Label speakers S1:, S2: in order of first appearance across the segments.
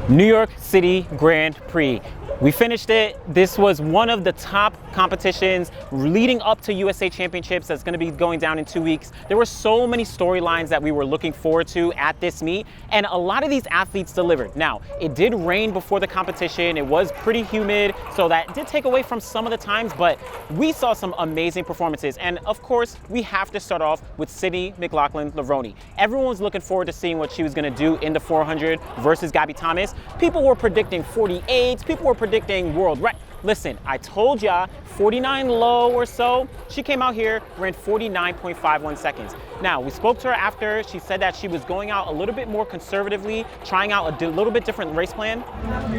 S1: New York City Grand Prix. We finished it. This was one of the top competitions leading up to USA Championships that's going to be going down in 2 weeks. There were so many storylines that we were looking forward to at this meet, and a lot of these athletes delivered. Now, it did rain before the competition. It was pretty humid, so that did take away from some of the times, but we saw some amazing performances. And of course, we have to start off with Sydney McLaughlin-Levrone. Everyone was looking forward to seeing what she was going to do in the 400 versus Gabby Thomas. People were predicting 48s. People were predicting world record. Listen, I told ya, 49 low or so. She came out here, ran 49.51 seconds. Now, we spoke to her after. She said that she was going out a little bit more conservatively, trying out a little bit different race plan.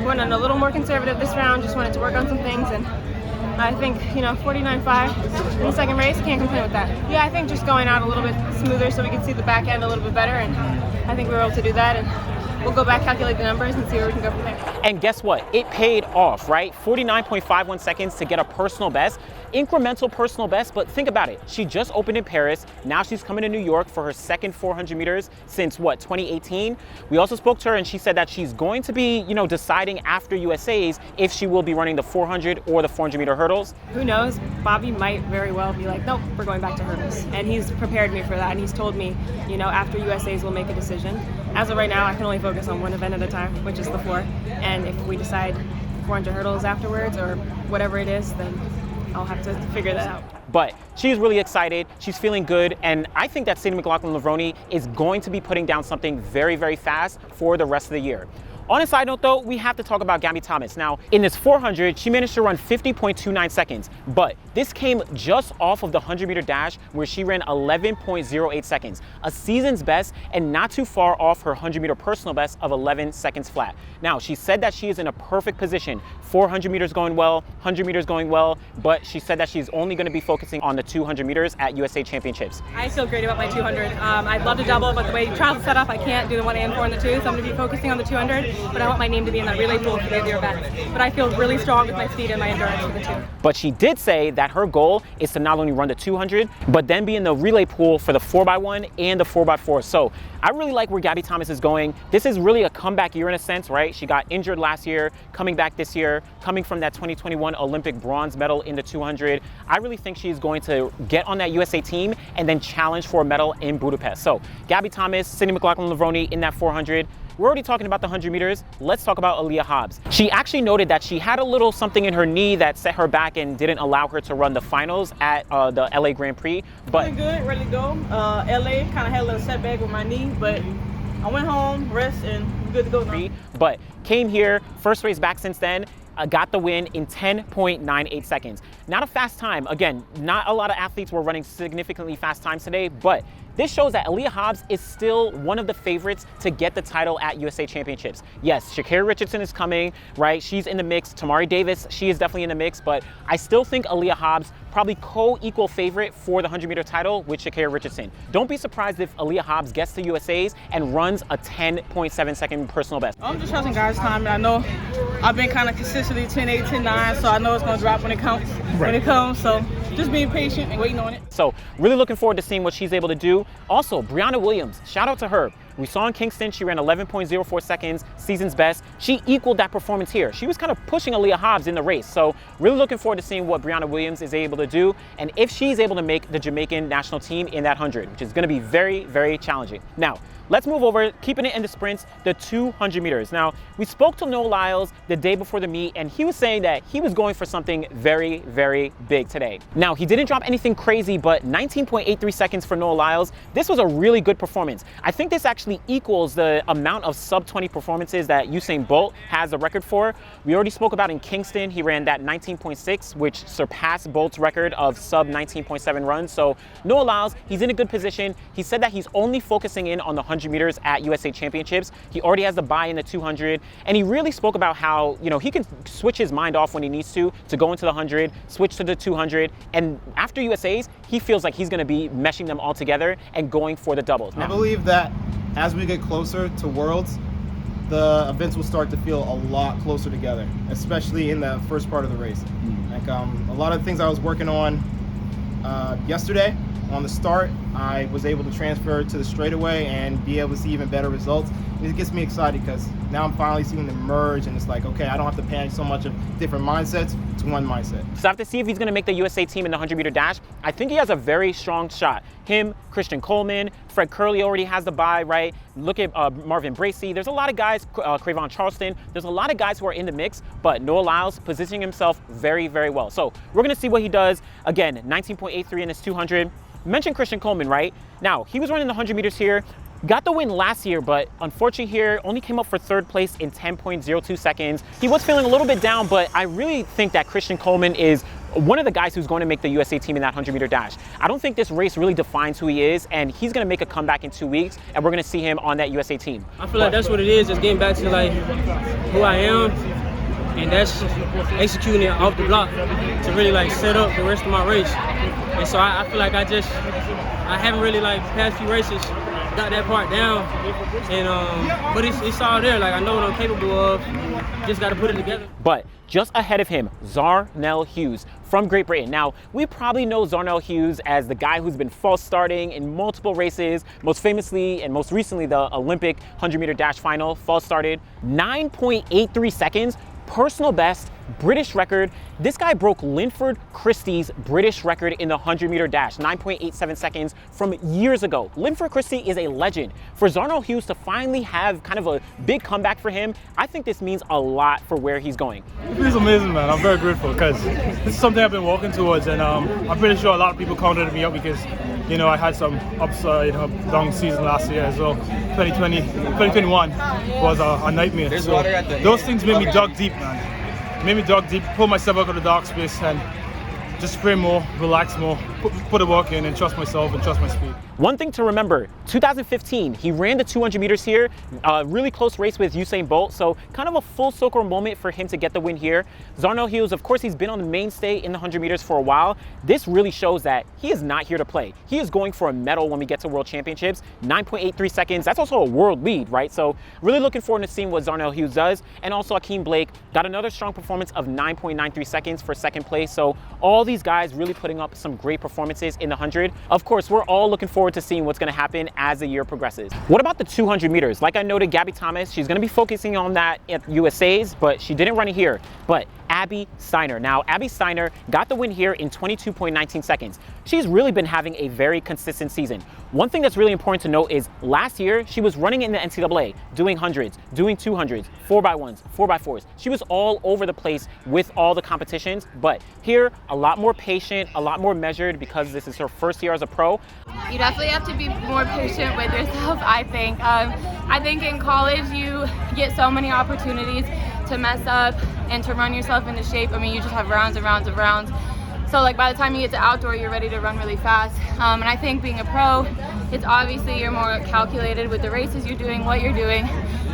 S2: Went on a little more conservative this round, just wanted to work on some things, and I think, 49.5 in the second race, can't complain with that. Yeah, I think just going out a little bit smoother so we can see the back end a little bit better, and I think we were able to do that. And we'll go back, calculate the numbers, and see where we can go from there.
S1: And guess what? It paid off, right? 49.51 seconds to get a personal best, incremental personal best, but think about it. She just opened in Paris. Now she's coming to New York for her second 400 meters since, 2018? We also spoke to her, and she said that she's going to be, deciding after USA's if she will be running the 400 or the 400 meter hurdles.
S2: Who knows? Bobby might very well be like, nope, we're going back to hurdles. And he's prepared me for that, and he's told me, after USA's we'll make a decision. As of right now, I can only focus on one event at a time, which is the 4. And if we decide 400 hurdles afterwards or whatever it is, then I'll have to figure that out.
S1: But she's really excited. She's feeling good. And I think that Sydney McLaughlin-Levrone is going to be putting down something very, very fast for the rest of the year. On a side note though, we have to talk about Gabby Thomas. Now, in this 400, she managed to run 50.29 seconds, but this came just off of the 100 meter dash where she ran 11.08 seconds, a season's best and not too far off her 100 meter personal best of 11 seconds flat. Now, she said that she is in a perfect position. 400 meters going well, 100 meters going well, but she said that she's only going to be focusing on the 200 meters at USA Championships.
S2: I feel great about my 200. I'd love to double, but the way trials are set up, I can't do the 1 and 4 and the 2, so I'm going to be focusing on the 200. But I want my name to be in that relay pool for the other events. But I feel really strong with my speed and my endurance for the 2.
S1: But she did say that her goal is to not only run the 200, but then be in the relay pool for the 4x1 and the 4x4. So I really like where Gabby Thomas is going. This is really a comeback year in a sense, right? She got injured last year, coming back this year, coming from that 2021 Olympic bronze medal in the 200. I really think she's going to get on that USA team and then challenge for a medal in Budapest. So Gabby Thomas, Sydney McLaughlin-Levrone in that 400. We're already talking about the 100 meters. Let's talk about Aleia Hobbs. She actually noted that she had a little something in her knee that set her back and didn't allow her to run the finals at the LA Grand Prix. But
S3: good, ready to go. LA kind of had a little setback with my knee, but I went home, rest, and I'm good to go now.
S1: But came here, first race back since then, got the win in 10.98 seconds. Not a fast time. Again, not a lot of athletes were running significantly fast times today, but this shows that Aleia Hobbs is still one of the favorites to get the title at USA Championships. Yes, Sha'Carri Richardson is coming, right? She's in the mix. Tamari Davis, she is definitely in the mix, but I still think Aleia Hobbs probably co-equal favorite for the 100 meter title with Sha'Carri Richardson. Don't be surprised if Aleia Hobbs gets to USA's and runs a 10.7 second personal best.
S3: I'm just trusting God's time, and I know I've been kind of consistently 10.8, 10.9, so I know it's going to drop when it counts, when it comes, so just being patient and waiting on it.
S1: So really looking forward to seeing what she's able to do. Also, Brianna Williams, shout out to her. We saw in Kingston, she ran 11.04 seconds, season's best. She equaled that performance here. She was kind of pushing Aleia Hobbs in the race. So really looking forward to seeing what Brianna Williams is able to do and if she's able to make the Jamaican national team in that 100, which is going to be very, very challenging. Now, let's move over, keeping it in the sprints, the 200 meters. Now, we spoke to Lyles the day before the meet, and he was saying that he was going for something very, very big today. Now, he didn't drop anything crazy, but 19.83 seconds for Lyles. This was a really good performance. I think this actually equals the amount of sub-20 performances that Usain Bolt has a record for. We already spoke about in Kingston, he ran that 19.6, which surpassed Bolt's record of sub 19.7 runs. So Lyles, he's in a good position. He said that he's only focusing in on the 100 meters at USA Championships. He already has the bye in the 200, and he really spoke about how, he can switch his mind off when he needs to go into the 100, switch to the 200, and after USA's, he feels like he's going to be meshing them all together and going for the doubles.
S4: I believe that as we get closer to Worlds, the events will start to feel a lot closer together, especially in the first part of the race. Like a lot of the things I was working on yesterday on the start, I was able to transfer to the straightaway and be able to see even better results. it gets me excited because now I'm finally seeing them merge, and it's like, okay, I don't have to panic so much of different mindsets to one mindset.
S1: So I have to see if he's going to make the USA team in the 100-meter dash. I think he has a very strong shot. Him, Christian Coleman, Fred Curley already has the bye, right? Look at Marvin Bracey. There's a lot of guys, Cravon Charleston. There's a lot of guys who are in the mix, but Noah Lyles positioning himself very, very well. So we're going to see what he does. Again, 19.83 in his 200. Mentioned Christian Coleman, right? Now, he was running the 100 meters here. Got the win last year, but unfortunately here, only came up for third place in 10.02 seconds. He was feeling a little bit down, but I really think that Christian Coleman is one of the guys who's going to make the USA team in that 100-meter dash. I don't think this race really defines who he is, and he's going to make a comeback in 2 weeks, and we're going to see him on that USA team.
S5: I feel like that's what it is, just getting back to like who I am, and that's executing it off the block to really like set up the rest of my race. And so I feel like I haven't really like past few races got that part down, and but it's all there. Like I know what I'm capable of. Just got to put it together.
S1: But just ahead of him, Zharnel Hughes from Great Britain. Now, we probably know Zharnel Hughes as the guy who's been false starting in multiple races, most famously and most recently the Olympic 100-meter dash final, false started, 9.83 seconds, personal best, British record. This guy broke Linford Christie's British record in the 100-meter dash, 9.87 seconds from years ago. Linford Christie is a legend. For Zharnel Hughes to finally have kind of a big comeback for him, I think this means a lot for where he's going.
S6: It feels amazing, man. I'm very grateful because this is something I've been working towards, and I'm pretty sure a lot of people counted me up because, you know, I had some upside, down season last year as well. 2021 was a nightmare. So those things made me dug deep, man. Made me dug deep, pull myself out of the dark space, and just spray more, relax more, put the work in, and trust myself and trust my speed.
S1: One thing to remember, 2015, he ran the 200 meters here, really close race with Usain Bolt, so kind of a full circle moment for him to get the win here. Zharnel Hughes, of course, he's been on the mainstay in the 100 meters for a while. This really shows that he is not here to play. He is going for a medal when we get to World Championships. 9.83 seconds, that's also a world lead, right? So really looking forward to seeing what Zharnel Hughes does. And also Akeem Blake got another strong performance of 9.93 seconds for second place. So all these guys really putting up some great performances in the 100. Of course, we're all looking forward to seeing what's going to happen as the year progresses. What about the 200 meters? Like I noted, Gabby Thomas, she's going to be focusing on that at USA's, but she didn't run it here. But Abby Steiner. Now, Abby Steiner got the win here in 22.19 seconds. She's really been having a very consistent season. One thing that's really important to note is last year, she was running in the NCAA, doing hundreds, doing 200s, 4x1s, 4x4s. She was all over the place with all the competitions, but here, a lot more patient, a lot more measured because this is her first year as a pro.
S7: You definitely have to be more patient with yourself, I think. I think in college, you get so many opportunities to mess up and to run yourself into shape. I mean, you just have rounds and rounds of rounds. So like by the time you get to outdoor, you're ready to run really fast. And I think being a pro, it's obviously you're more calculated with the races you're doing, what you're doing.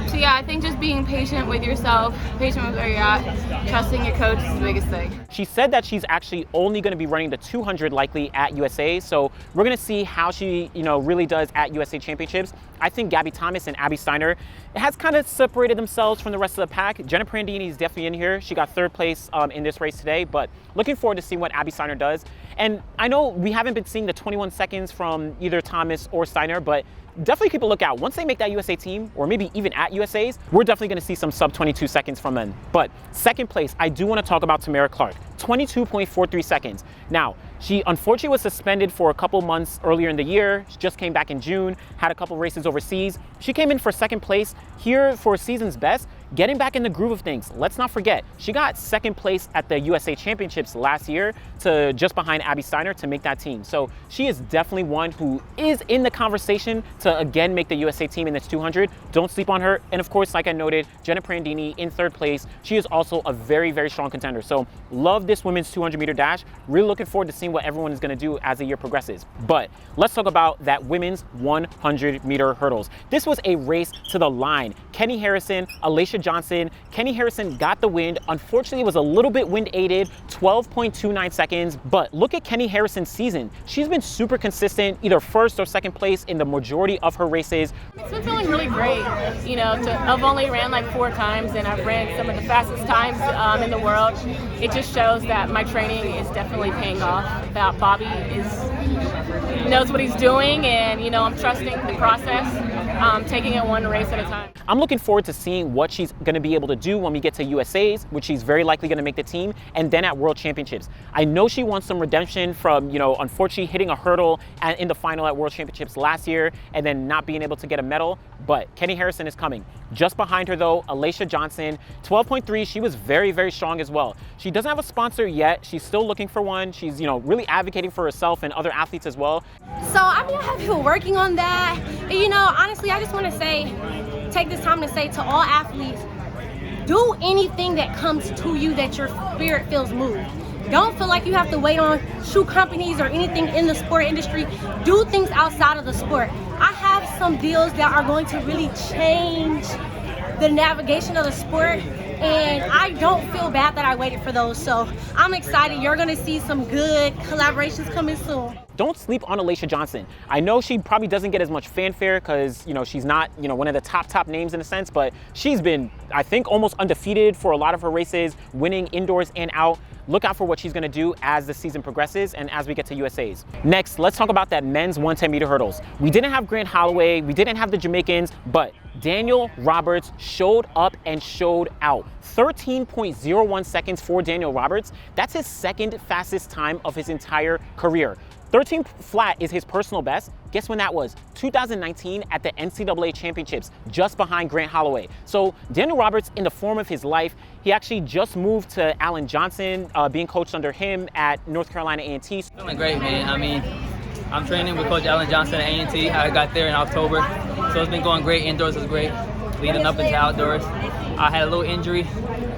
S7: So yeah, I think just being patient with yourself, patient with where you're at, trusting your coach is the biggest thing.
S1: She said that she's actually only going to be running the 200 likely at USA. So we're going to see how she, really does at USA Championships. I think Gabby Thomas and Abby Steiner has kind of separated themselves from the rest of the pack. Jenna Prandini is definitely in here. She got third place in this race today, but looking forward to seeing what Abby Steiner does. And I know we haven't been seeing the 21 seconds from either Thomas or Steiner, but definitely keep a lookout. Once they make that USA team, or maybe even at USA's, we're definitely going to see some sub 22 seconds from them. But second place, I do want to talk about Tamara Clark, 22.43 seconds. Now, she unfortunately was suspended for a couple months earlier in the year. She just came back in June, had a couple races overseas. She came in for second place here for season's best, getting back in the groove of things. Let's not forget, she got second place at the USA Championships last year to just behind Abby Steiner to make that team. So she is definitely one who is in the conversation to again make the USA team in this 200. Don't sleep on her. And of course, like I noted, Jenna Prandini in third place. She is also a very, very strong contender. So love this women's 200 meter dash. Really looking forward to seeing what everyone is going to do as the year progresses. But let's talk about that women's 100 meter hurdles. This was a race to the line. Kenny Harrison, Aleia Johnson. Kenny Harrison got the win. Unfortunately, it was a little bit wind aided, 12.29 seconds. But look at Kenny Harrison's season. She's been super consistent, either first or second place in the majority of her races.
S2: It's been feeling really great. I've only ran like 4 times, and I've ran some of the fastest times in the world. It just shows that my training is definitely paying off. That Bobby knows what he's doing, and I'm trusting the process. taking it one race at a time.
S1: I'm looking forward to seeing what she's going to be able to do when we get to USA's, which she's very likely going to make the team, and then at World Championships. I know she wants some redemption from, unfortunately hitting a hurdle in the final at World Championships last year and then not being able to get a medal, but Kenny Harrison is coming. Just behind her though, Aleia Johnson, 12.3, she was very, very strong as well. She doesn't have a sponsor yet. She's still looking for one. She's, really advocating for herself and other athletes as well.
S8: So I have people working on that. And, honestly, I just want to take this time to say to all athletes, do anything that comes to you that your spirit feels moved. Don't feel like you have to wait on shoe companies or anything in the sport industry. Do things outside of the sport. I have some deals that are going to really change the navigation of the sport, and I don't feel bad that I waited for those. So I'm excited. You're going to see some good collaborations coming soon.
S1: Don't sleep on Aleia Johnson. I know she probably doesn't get as much fanfare because, she's not, one of the top names in a sense, but she's been, I think, almost undefeated for a lot of her races, winning indoors and out. Look out for what she's going to do as the season progresses and as we get to USA's. Next, let's talk about that men's 110-meter hurdles. We didn't have Grant Holloway, we didn't have the Jamaicans, but Daniel Roberts showed up and showed out. 13.01 seconds for Daniel Roberts. That's his second fastest time of his entire career. 13 flat is his personal best. Guess when that was? 2019 at the NCAA Championships, just behind Grant Holloway. So Daniel Roberts in the form of his life. He actually just moved to Alan Johnson, being coached under him at North Carolina A&T.
S5: Feeling great, man. I'm training with Coach Alan Johnson at A&T. I got there in October, so it's been going great. Indoors was great, leading up into outdoors. I had a little injury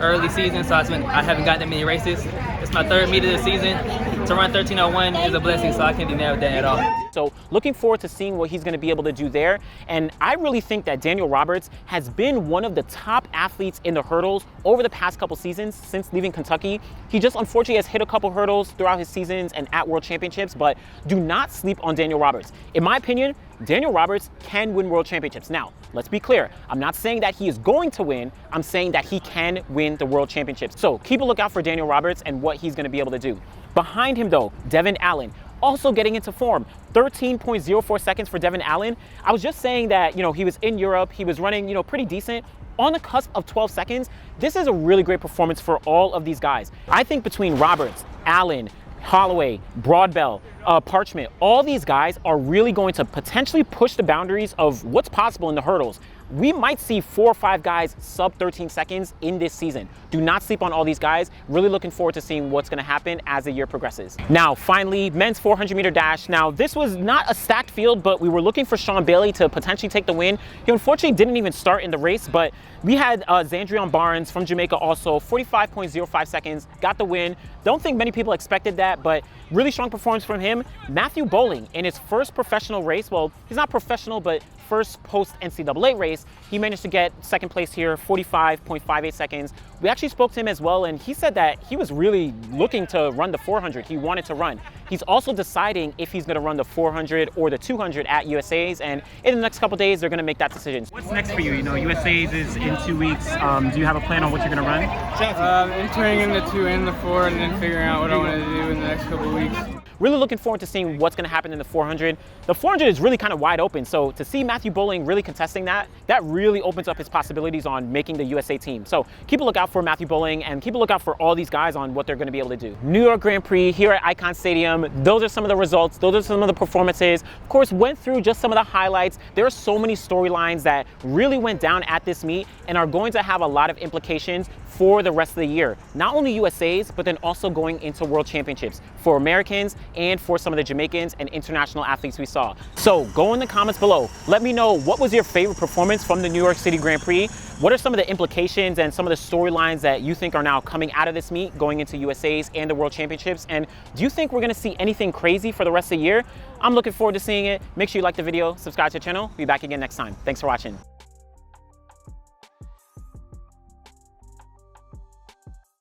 S5: early season, so I haven't got that many races. It's my third meet of the season. To run 13:01 is a blessing, so I can't be mad with that at all.
S1: So looking forward to seeing what he's going to be able to do there. And I really think that Daniel Roberts has been one of the top athletes in the hurdles over the past couple seasons since leaving Kentucky. He just unfortunately has hit a couple hurdles throughout his seasons and at World Championships, but do not sleep on Daniel Roberts. In my opinion, Daniel Roberts can win World Championships. Now, let's be clear. I'm not saying that he is going to win. I'm saying that he can win the World Championships. So keep a lookout for Daniel Roberts and what he's going to be able to do. Behind him though, Devin Allen, also getting into form. 13.04 seconds for Devin Allen. I was just saying that, he was in Europe, he was running, pretty decent. On the cusp of 12 seconds, this is a really great performance for all of these guys. I think between Roberts, Allen, Holloway, Broadbell, Parchment, all these guys are really going to potentially push the boundaries of what's possible in the hurdles. We might see 4 or 5 guys sub 13 seconds in this season. Do not sleep on all these guys. Really looking forward to seeing what's going to happen as the year progresses. Now, finally, men's 400-meter dash. Now, this was not a stacked field, but we were looking for Sean Bailey to potentially take the win. He unfortunately didn't even start in the race, but we had Zandrion Barnes from Jamaica also, 45.05 seconds, got the win. Don't think many people expected that, but really strong performance from him. Matthew Bowling in his first professional race, well, he's not professional, but first post-NCAA race, he managed to get second place here, 45.58 seconds. We actually spoke to him as well, and he said that he was really looking to run the 400. He wanted to run. He's also deciding if he's going to run the 400 or the 200 at USA's, and in the next couple days, they're going to make that decision. What's next for you? USA's is in 2 weeks. Do you have a plan on what you're going to run?
S5: Entering in the 2 and the 4, and then figuring out what I want to do in the next couple of weeks.
S1: Really looking forward to seeing what's going to happen in the 400. The 400 is really kind of wide open, so to see Matthew Bowling really contesting that really opens up his possibilities on making the USA team. So keep a lookout for Matthew Bowling and keep a lookout for all these guys on what they're going to be able to do. New York Grand Prix here at Icon Stadium. Those are some of the results. Those are some of the performances. Of course, went through just some of the highlights. There are so many storylines that really went down at this meet and are going to have a lot of implications for the rest of the year. Not only USA's, but then also going into World Championships for Americans and for some of the Jamaicans and international athletes we saw. So go in the comments below. Let me know what was your favorite performance from the New York City Grand Prix. What are some of the implications and some of the storylines that you think are now coming out of this meet going into USA's and the World Championships? And do you think we're gonna see anything crazy for the rest of the year? I'm looking forward to seeing it. Make sure you like the video, subscribe to the channel. Be back again next time. Thanks for watching.